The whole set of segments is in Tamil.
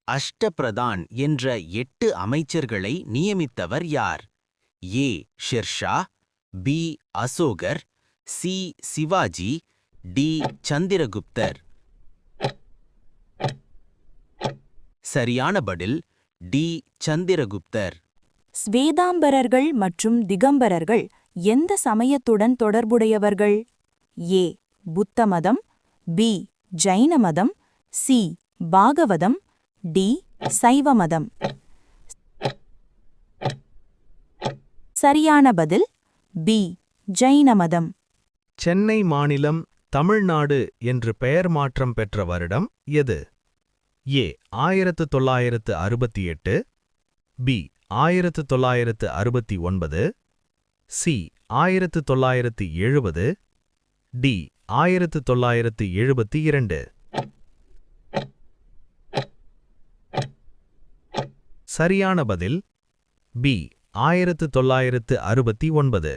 அஷ்டபிரதான் என்ற 8 அமைச்சர்களை நியமித்தவர் யார்? ஏ. ஷெர்ஷா, பி. அசோகர், சி. சிவாஜி, டி. சந்திரகுப்தர். சரியான பதில் டி. சந்திரகுப்தர். ஸ்வேதாம்பரர்கள் மற்றும் திகம்பரர்கள் எந்த சமயத்துடன் தொடர்புடையவர்கள்? ஏ. புத்த மதம், பி. ஜைன மதம், சி. பாகவதம், டி. சைவ மதம். சரியான பதில் பி. ஜைன மதம். சென்னை மாநிலம் தமிழ்நாடு என்று பெயர் மாற்றம் பெற்ற வருடம் எது? ஏ. 1968, பி. 1969, சி. 1970, டி. 1972. சரியான பதில் பி. 1969.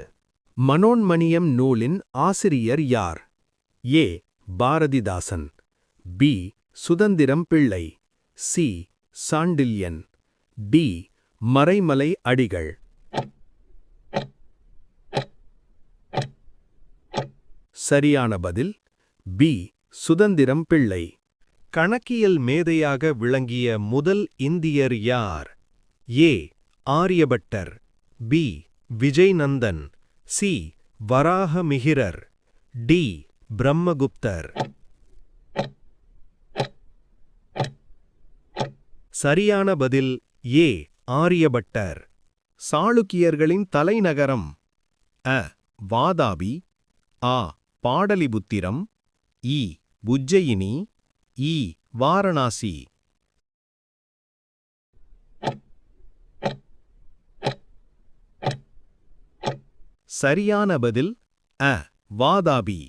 மனோன்மணியம் நூலின் ஆசிரியர் யார்? ஏ. பாரதிதாசன், பி. சுதந்திரம் பிள்ளை, சி. சாண்டில்யன், டி. மறைமலை அடிகள். சரியான பதில் பி. சுதந்திரம் பிள்ளை. கணக்கியல் மேதையாக விளங்கிய முதல் இந்தியர் யார்? ஏ. ஆரியபட்டர், பி. விஜய்நந்தன், சி. வராகமிஹிரர், டி. பிரம்மகுப்தர். சரியான பதில் ஏ. ஆரியபட்டர். சாளுக்கியர்களின் தலைநகரம்? அ. வாதாபி, ஆ. பாடலிபுத்திரம், இ. உஜ்ஜயினி, இ. வாரணாசி. சரியான பதில் அ. வாதாபி.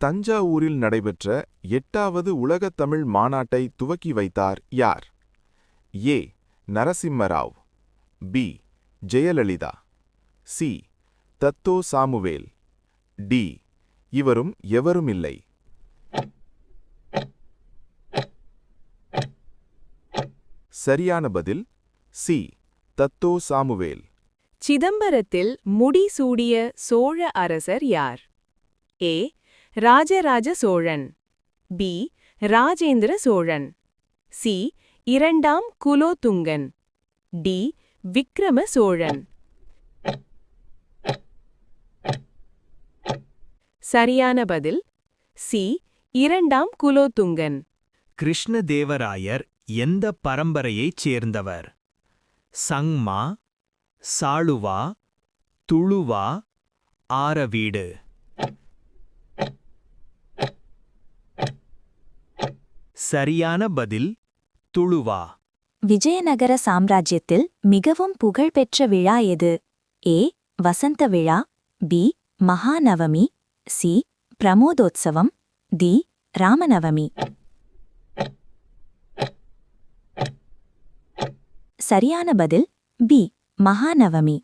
தஞ்சாவூரில் நடைபெற்ற 8வது உலகத் தமிழ் மாநாட்டை துவக்கி வைத்தார் யார்? ஏ. நரசிம்மராவ், பி. ஜெயலலிதா, சி. தத்தோ சாமுவேல், டி. இவரும் எவருமில்லை. சரியான பதில் சி. தத்தோ சாமுவேல். சிதம்பரத்தில் முடிசூடிய சோழ அரசர் யார்? ஏ. ராஜராஜ சோழன், பி. ராஜேந்திர சோழன், சி. இரண்டாம் குலோத்துங்கன், டி. விக்ரம சோழன். சரியான பதில் சி. இரண்டாம் குலோத்துங்கன். கிருஷ்ணதேவராயர் எந்த பரம்பரையைச் சேர்ந்தவர்? சங்மா, சாளுவா, துளுவா, ஆரவீடு. சரியான பதில் துளுவா. விஜயநகர சாம்ராஜ்யத்தில் மிகவும் புகழ்பெற்ற விழா எது? ஏ. வசந்த விழா, பி. மகாநவமி, சி. பிரமோதோத்சவம், டி. ராமநவமி. சரியான பதில் பி. மகாநவமி.